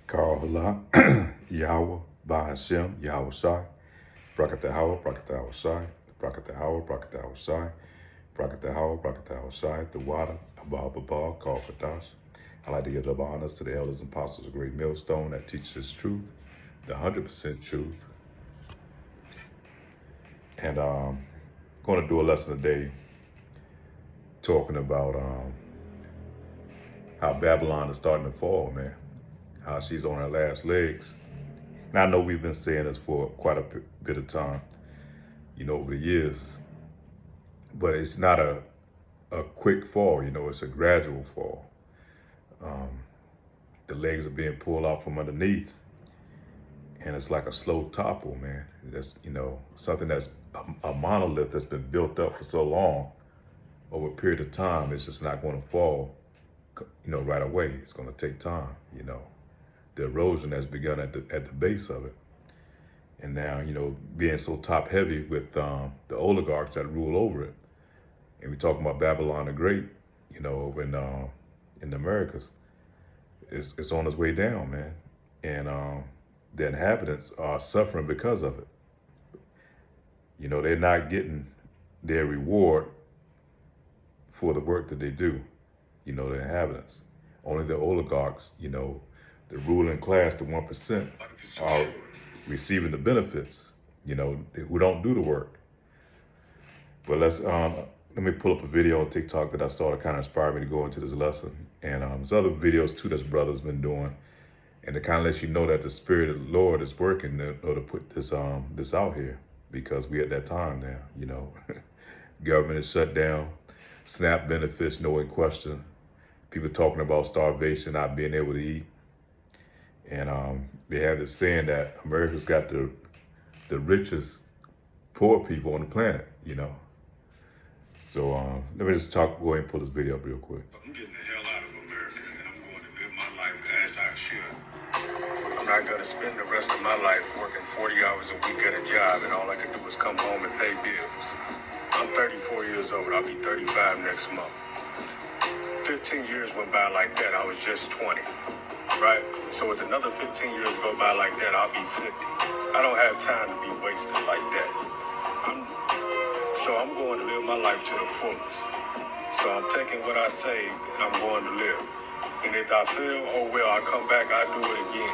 Ka'ala, Yahweh, Bahashem, Yahweh Shai, Brakatahawa, Brakatahawa Shai, Brakatahawa, Brakatahawa Shai, Brakatahawa, Brakatahawa Shai, the water, Abba Baba, called Kadash. I'd like to give double honors to the elders and apostles of Great Millstone that teaches us truth, the 100% truth. And going to do a lesson today talking about how Babylon is starting to fall, man. How she's on her last legs. And I know we've been saying this for quite a bit of time, over the years. But it's not a quick fall, it's a gradual fall. The legs are being pulled out from underneath. And it's like a slow topple, man. That's, something that's a monolith that's been built up for so long over a period of time. It's just not going to fall, right away. It's going to take time, The erosion has begun at the base of it. And now, being so top heavy with the oligarchs that rule over it. And we're talking about Babylon the Great, over in the Americas. It's on its way down, man. And the inhabitants are suffering because of it. They're not getting their reward for the work that they do, the inhabitants. Only the oligarchs, the ruling class, the 1%, are receiving the benefits, who don't do the work. But let me pull up a video on TikTok that I saw that kind of inspired me to go into this lesson. And there's other videos too that brother's been doing. And to kind of let you know that the Spirit of the Lord is working to put this out here, because we at that time now, government is shut down, SNAP benefits no in question, people talking about starvation, not being able to eat. And they have this saying that America's got the richest poor people on the planet, So let me just go ahead and pull this video up real quick. I'm getting the hell out of America, and I'm going to live my life as I should. I'm not going to spend the rest of my life working 40 hours a week at a job, and all I can do is come home and pay bills. I'm 34 years old. I'll be 35 next month. 15 years went by like that. I was just 20. Right? So with another 15 years go by like that, I'll be 50. I don't have time to be wasted like that. So I'm going to live my life to the fullest. So I'm taking what I say and I'm going to live. And if I fail, oh well, I come back, I do it again.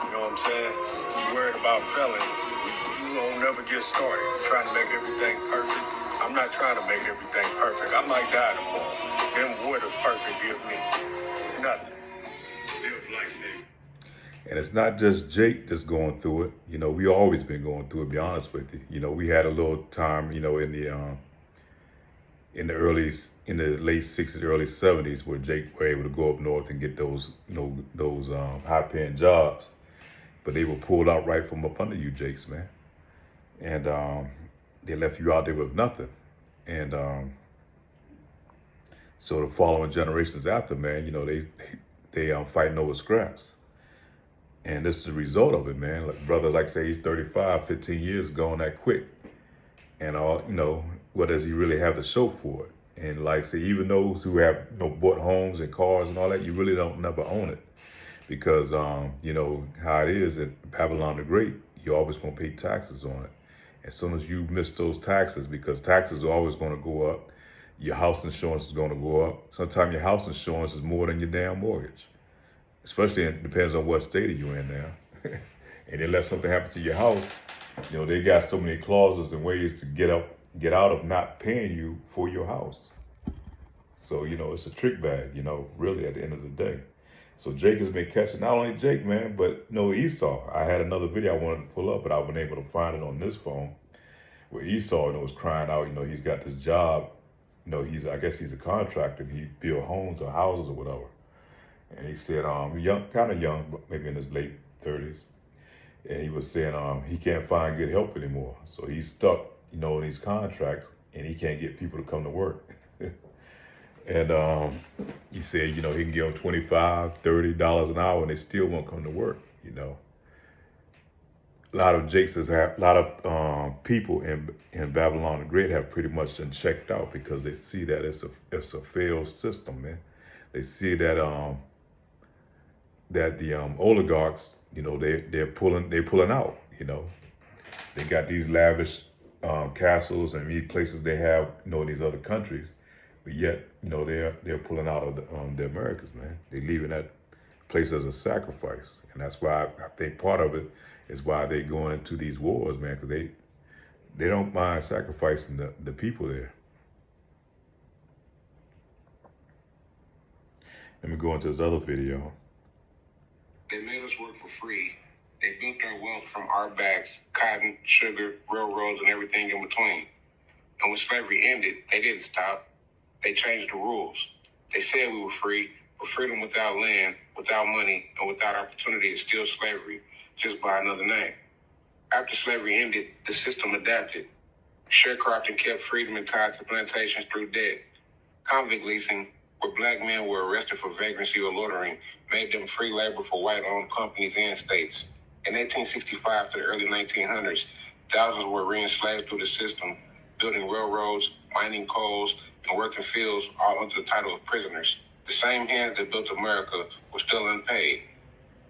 You know what I'm saying? You're worried about failing, you won't never get started. You're trying to make everything perfect. I'm not trying to make everything perfect. I might die tomorrow. Then what does perfect give me? Nothing. And it's not just Jake that's going through it. We always been going through it, to be honest with you. We had a little time, in the late 60s, early 70s, where Jake were able to go up north and get those high-paying jobs. But they were pulled out right from up under you, Jakes, man. And they left you out there with nothing. And so the following generations after, man, they fighting over scraps. And this is the result of it, man. Brother, like say he's 35, 15 years gone that quick. And what does he really have to show for it? And like say, even those who have bought homes and cars and all that, you really don't never own it. Because how it is at Babylon the Great, you're always gonna pay taxes on it. As soon as you miss those taxes, because taxes are always gonna go up, your house insurance is gonna go up. Sometimes your house insurance is more than your damn mortgage. Especially, it depends on what state you're in now. And unless something happens to your house, they got so many clauses and ways to get out of not paying you for your house. So, it's a trick bag, really at the end of the day. So Jake has been catching, not only Jake, man, but Esau. I had another video I wanted to pull up, but I wasn't able to find it on this phone, where Esau, was crying out, he's got this job, I guess he's a contractor, he build homes or houses or whatever. And he said, kind of young, but maybe in his late 30s. And he was saying he can't find good help anymore. So he's stuck, in these contracts, and he can't get people to come to work. And he said, he can give them $25, $30 an hour, and they still won't come to work, A lot of people in Babylon the Great have pretty much been checked out because they see that it's a failed system, man. They see that that the oligarchs, you know, they're pulling out. You know, they got these lavish castles and these places they have, you know, in these other countries, but yet, you know, they're pulling out of the Americas, man. They're leaving that place as a sacrifice, and that's why I think part of it is why they're going into these wars, man, because they don't mind sacrificing the people there. Let me go into this other video. They made us work for free. They built their wealth from our backs, cotton, sugar, railroads, and everything in between. And when slavery ended, they didn't stop. They changed the rules. They said we were free, but freedom without land, without money, and without opportunity is still slavery, just by another name. After slavery ended, the system adapted. Sharecropping kept freedmen tied to plantations through debt. Convict leasing, where black men were arrested for vagrancy or loitering, made them free labor for white-owned companies and states. In 1865 to the early 1900s, thousands were re-enslaved through the system, building railroads, mining coals, and working fields, all under the title of prisoners. The same hands that built America were still unpaid.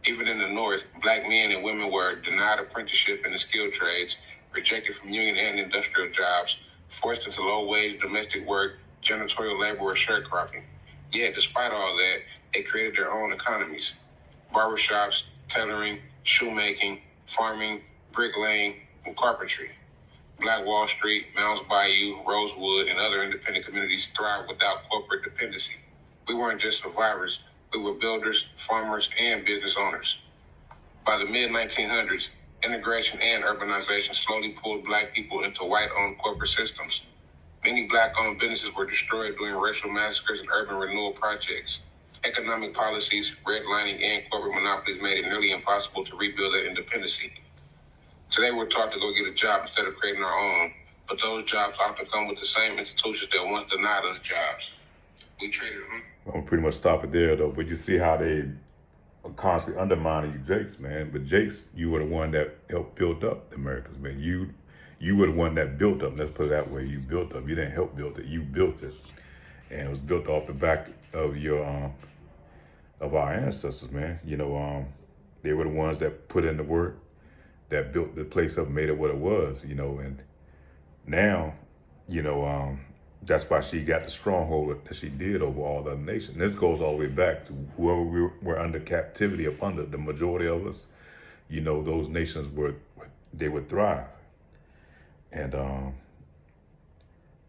Even in the North, black men and women were denied apprenticeship in the skilled trades, rejected from union and industrial jobs, forced into low-wage domestic work, janitorial labor, or sharecropping. Yet, despite all that, they created their own economies. Barbershops, tailoring, shoemaking, farming, bricklaying, and carpentry. Black Wall Street, Mounds Bayou, Rosewood, and other independent communities thrived without corporate dependency. We weren't just survivors, we were builders, farmers, and business owners. By the mid-1900s, integration and urbanization slowly pulled black people into white-owned corporate systems. Many black-owned businesses were destroyed during racial massacres and urban renewal projects. Economic policies, redlining, and corporate monopolies made it nearly impossible to rebuild that independency. Today, we're taught to go get a job instead of creating our own, but those jobs often come with the same institutions that once denied us jobs. We traded them. I'm gonna pretty much stop it there, though. But you see how they are constantly undermining you, Jakes, man. But Jakes, you were the one that helped build up the Americas, man. You were the one that built up. Let's put it that way. You built up. You didn't help build it. You built it, and it was built off the back of your of our ancestors, man. You know, they were the ones that put in the work, that built the place up, made it what it was. You know, and now, you know, that's why she got the stronghold that she did over all the other nations. This goes all the way back to whoever we were under captivity up under. The majority of us, you know, those nations they would thrive. And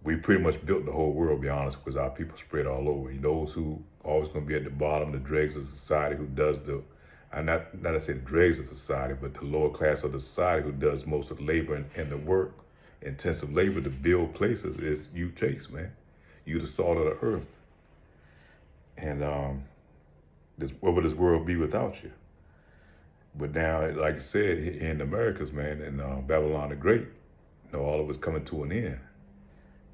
we pretty much built the whole world, to be honest, because our people spread all over. Those who always going to be at the bottom, the dregs of society, who does not to say the dregs of society, but the lower class of the society who does most of the labor and the work, intensive labor to build places, is you, Jakes, man. You the salt of the earth. And what would this world be without you? But now, like I said, in the Americas, man, in Babylon the Great, you know, all of it's coming to an end.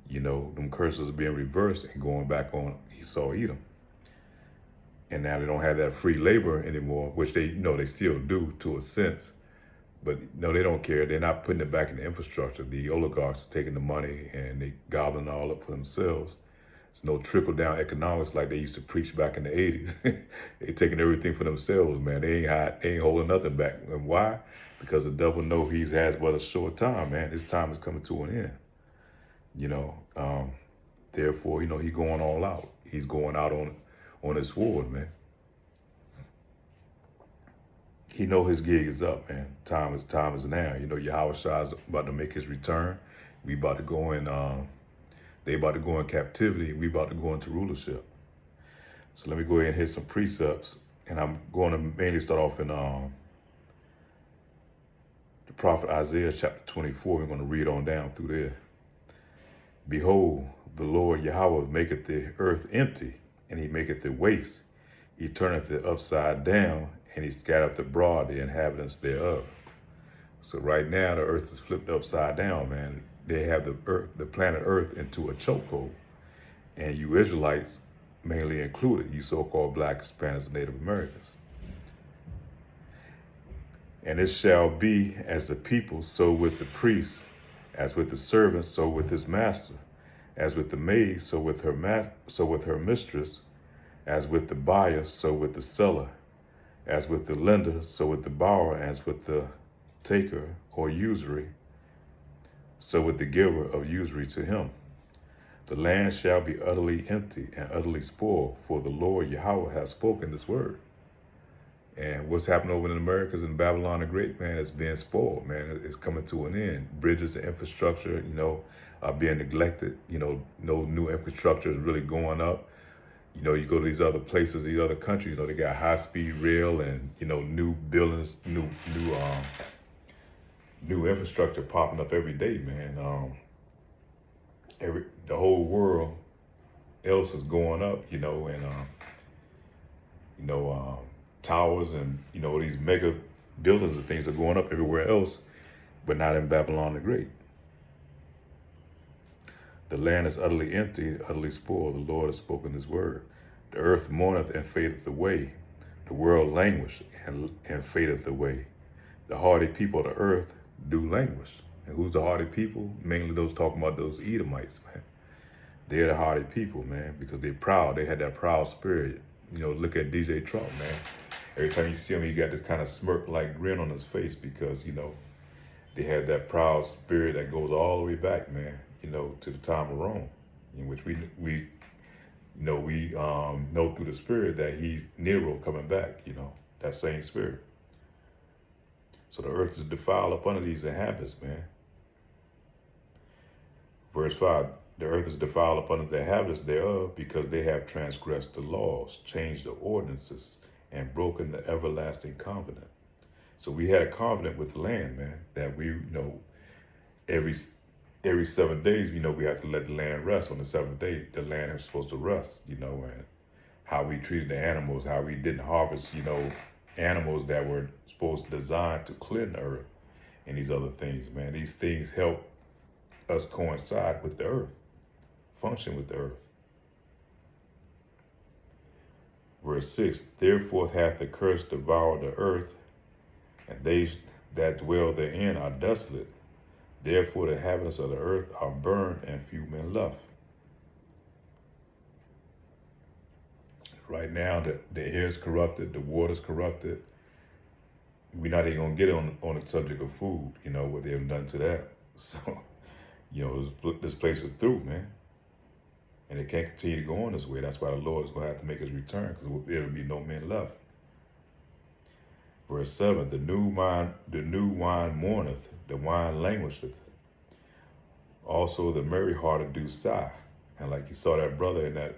You know, them curses are being reversed and going back on Esau, Edom. And now they don't have that free labor anymore, which they, you know, they still do to a sense. But no, they don't care. They're not putting it back in the infrastructure. The oligarchs are taking the money and they gobbling it all up for themselves. There's no trickle-down economics like they used to preach back in the 80s. They're taking everything for themselves, man. They ain't holding nothing back. And why? Because the devil know he has but a short time, man. His time is coming to an end. You know, therefore, you know, he's going all out. He's going out on his sword, man. He know his gig is up, man. Time is now. You know, Yahweh Shah's about to make his return. We about to go in, they about to go in captivity. We about to go into rulership. So let me go ahead and hit some precepts. And I'm going to mainly start off in the prophet Isaiah chapter 24. We're going to read on down through there. Behold, the Lord Yahweh maketh the earth empty, and he maketh it waste. He turneth it upside down, and he scattereth abroad the inhabitants thereof. So right now, the earth is flipped upside down, man. They have the planet Earth into a chokehold. And you Israelites, mainly included, you so-called Black, Hispanics, and Native Americans. And it shall be as the people, so with the priest, as with the servant, so with his master, as with the maid, so with her mistress, as with the buyer, so with the seller, As with the lender, so with the borrower, as with the taker or usury, so with the giver of usury to him. The land shall be utterly empty and utterly spoiled, for the Lord Yahweh has spoken this word. And what's happening over in the Americas and Babylon the Great, man, it's being spoiled, man. It's coming to an end. Bridges and infrastructure, are being neglected. No new infrastructure is really going up. You go to these other places, these other countries, they got high-speed rail and, new buildings, new infrastructure popping up every day, man. The whole world else is going up, towers and, these mega buildings and things are going up everywhere else, but not in Babylon the Great. The land is utterly empty, utterly spoiled. The Lord has spoken his word. The earth mourneth and fadeth away. The world languish and fadeth away. The hardy people of the earth do languish. And who's the hardy people? Mainly those talking about those Edomites, man. They're the hardy people, man, because they're proud. They had that proud spirit. Look at DJ Trump, man. Every time you see him, he got this kind of smirk-like grin on his face because, they had that proud spirit that goes all the way back, man, to the time of Rome, in which we know through the spirit that he's Nero coming back, that same spirit. So the earth is defiled up under these inhabitants, man. Verse 5, the earth is defiled up under the inhabitants thereof because they have transgressed the laws, changed the ordinances, and broken the everlasting covenant. So we had a covenant with the land, man, that we, every 7 days, we have to let the land rest. On the seventh day, the land is supposed to rest, and how we treated the animals, how we didn't harvest, animals that were supposed to design to cleanse the earth and these other things, man. These things help us coincide with the earth, function with the earth. Verse 6, therefore hath the curse devoured the earth, and they that dwell therein are desolate. Therefore the inhabitants of the earth are burned, and few men left. Right now, the air is corrupted, the water is corrupted. We're not even going to get on the subject of food, what they have done to that. So, this place is through, man. And it can't continue to go on this way. That's why the Lord is going to have to make his return, because there will be no men left. Verse 7, the new wine mourneth, the wine languisheth. Also the merry-hearted do sigh. And like you saw that brother in that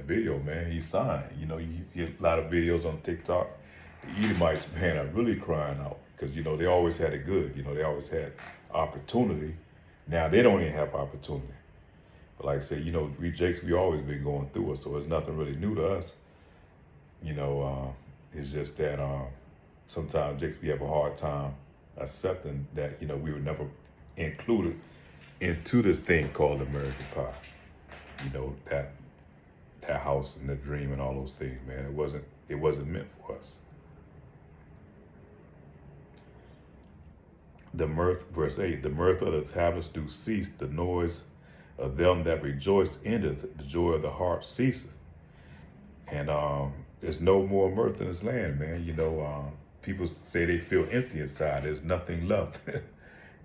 video, man, he signed. You get a lot of videos on TikTok. The Edomites, man, are really crying out because, they always had it good. They always had opportunity. Now they don't even have opportunity. But like I said, we Jakes, we always been going through it, so it's nothing really new to us. It's just that sometimes Jakes, we have a hard time accepting that, we were never included into this thing called American Pie. That house and the dream and all those things, man. It wasn't meant for us. The mirth, verse 8, the mirth of the tablets do cease, the noise of them that rejoice endeth, the joy of the harp ceaseth. And there's no more mirth in this land, man. People say they feel empty inside. There's nothing left.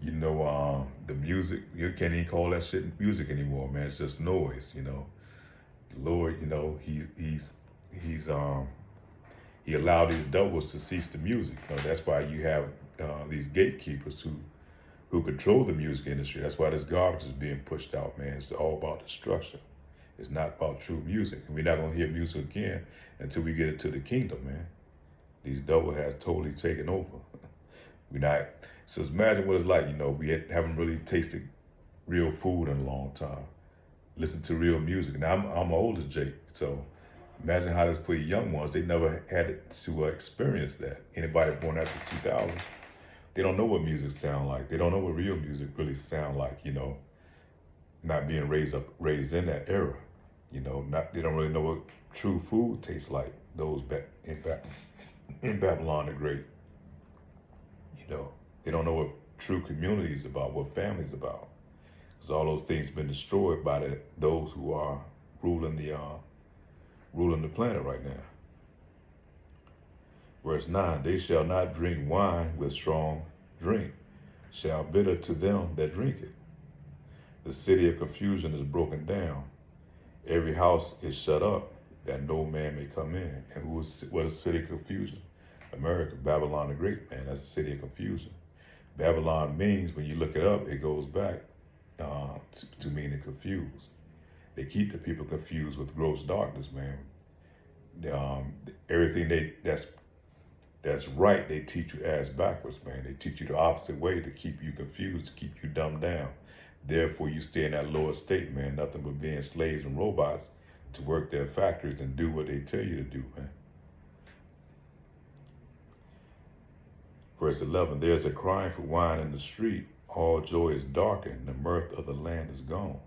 The music, you can't even call that shit music anymore, man. It's just noise, The Lord, he allowed these devils to cease the music. That's why you have these gatekeepers who control the music industry. That's why this garbage is being pushed out, man. It's all about destruction. It's not about true music. And we're not going to hear music again until we get it to the kingdom, man. These devils has totally taken over. So imagine what it's like, we haven't really tasted real food in a long time. Listen to real music. Now, I'm older, Jake, so imagine how this for the young ones. They never had to experience that. Anybody born after 2000, they don't know what music sound like. They don't know what real music really sound like, not being raised in that era. They don't really know what true food tastes like. Those in Babylon the Great. They don't know what true community is about, what family is about. Because all those things have been destroyed by those who are ruling the planet right now. Verse 9, they shall not drink wine with strong drink, shall bitter to them that drink it. The city of confusion is broken down. Every house is shut up, that no man may come in. And what is the city of confusion? America, Babylon the Great, man. That's the city of confusion. Babylon means, when you look it up, it goes back to meaning confused. They keep the people confused with gross darkness, man. Everything that's right, they teach you ass backwards, man. They teach you the opposite way to keep you confused, to keep you dumbed down. Therefore, you stay in that lower state, man. Nothing but being slaves and robots to work their factories and do what they tell you to do, man. Verse 11, there's a crying for wine in the street. All joy is darkened. The mirth of the land is gone.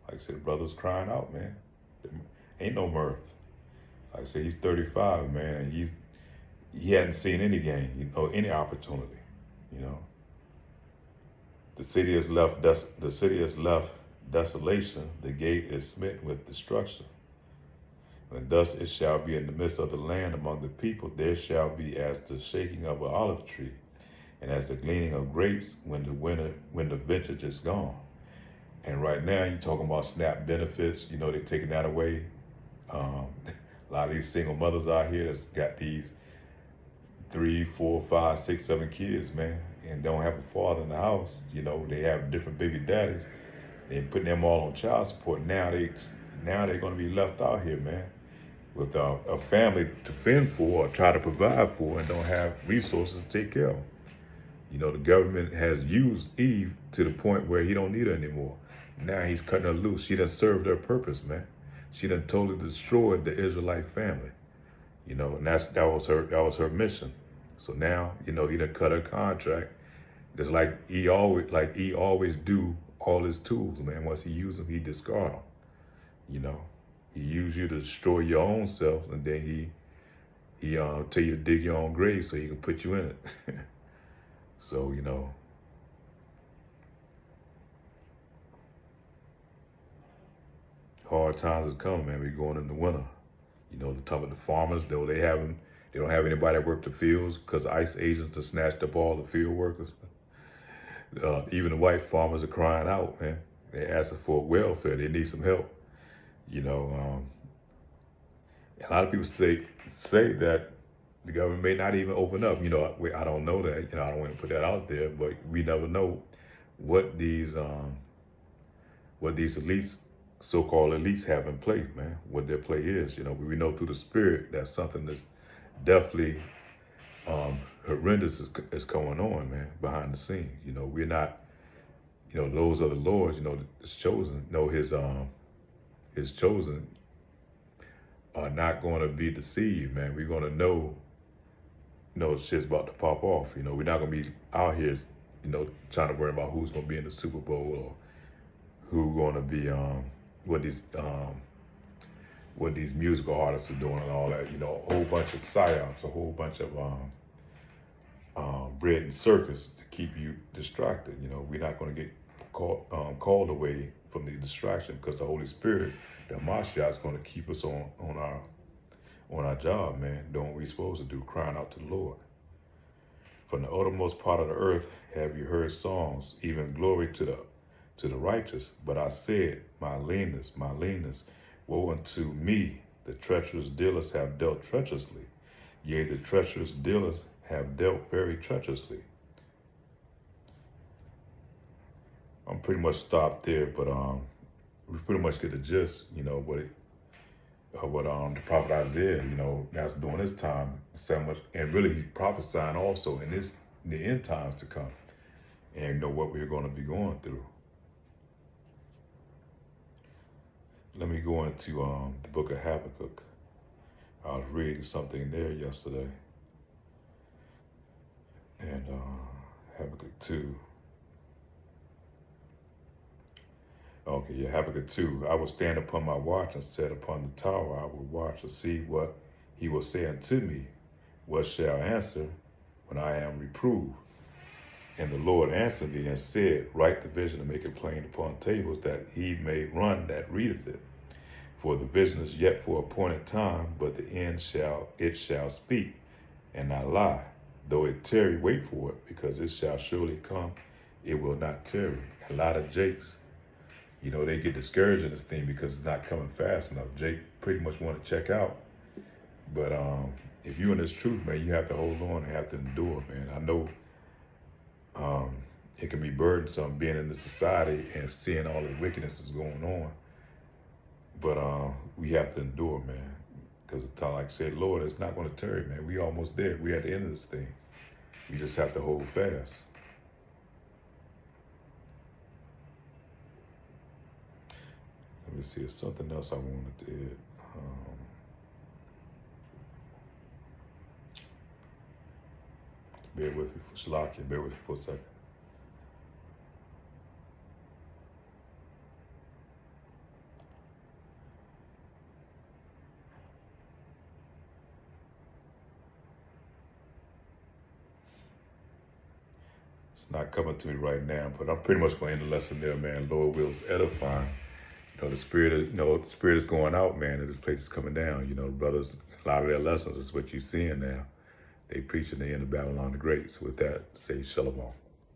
Like I said, brothers crying out, man. There ain't no mirth. Like I said, he's 35, man, and he hadn't seen any gain, any opportunity, The city is left desolation. The gate is smitten with destruction. And thus it shall be in the midst of the land among the people. There shall be as the shaking of an olive tree, and as the gleaning of grapes when the vintage is gone. And right now you're talking about SNAP benefits. They're taking that away. A lot of these single mothers out here that's got these 3, 4, 5, 6, 7 kids, man, and don't have a father in the house. They have different baby daddies. They're putting them all on child support. Now they're going to be left out here, man, with a family to fend for or try to provide for, and don't have resources to take care of. The government has used Eve to the point where he don't need her anymore. Now he's cutting her loose. She done served her purpose, man. She done totally destroyed the Israelite family. And that was her mission. So now, he done cut her contract. Just like he always do all his tools, man. Once he use them, he discard them. He use you to destroy your own self, and then he tell you to dig your own grave so he can put you in it. So, hard times is coming, man. We're going in the winter. The top of the farmers, they don't have anybody that work the fields because ICE agents have snatched up all the field workers. Even the white farmers are crying out, man. They're asking for welfare. They need some help. A lot of people say that the government may not even open up. I don't know that. I don't want to put that out there, but we never know what these elites, so-called elites, have in play, man. What their play is. We know through the spirit that something that's definitely horrendous is going on, man, behind the scenes. We're not, those are the Lord's, his chosen, his chosen are not going to be deceived, man. We're going to know shit's about to pop off. We're not going to be out here, trying to worry about who's going to be in the Super Bowl or who going to be, what these musical artists are doing and all that. A whole bunch of psyops, a whole bunch of bread and circus to keep you distracted. We're not going to get called away from the distraction, because the Holy Spirit, the Mashiach, is going to keep us on our job, man, doing what we're supposed to do, crying out to the Lord. From the uttermost part of the earth have you heard songs, even glory to the righteous. But I said, my leanness, woe unto me, the treacherous dealers have dealt treacherously. Yea, the treacherous dealers have dealt very treacherously. I'm pretty much stopped there, but we pretty much get the gist, what the prophet Isaiah, that's during this time, so much, and really he's prophesying also in the end times to come, and what we're going to be going through. Let me go into the book of Habakkuk. I was reading something there yesterday, and Habakkuk 2. Okay, yeah, Habakkuk 2. I will stand upon my watch and set upon the tower. I will watch to see what he will say unto me. What shall I answer when I am reproved? And the Lord answered me and said, write the vision and make it plain upon tables, that he may run that readeth it. For the vision is yet for appointed time, but the end shall speak and not lie. Though it tarry, wait for it, because it shall surely come. It will not tarry. A lot of Jakes, they get discouraged in this thing because it's not coming fast enough. Jake pretty much want to check out. But if you're in this truth, man, you have to hold on and have to endure, man. I know it can be burdensome being in this society and seeing all the wickedness that's going on. But we have to endure, man. Because like I said, Lord, it's not going to tarry, man. We almost there. We at the end of this thing. We just have to hold fast. Let me see. There's something else I wanted to add. Bear with me for Shalakia. Bear with me for a second. It's not coming to me right now, but I'm pretty much going to end the lesson there, man. Lord wills edifying. The spirit is going out, man, and this place is coming down. Brothers, a lot of their lessons is what you're seeing now. They preaching the end of Babylon the Great. So with that, say Shalom.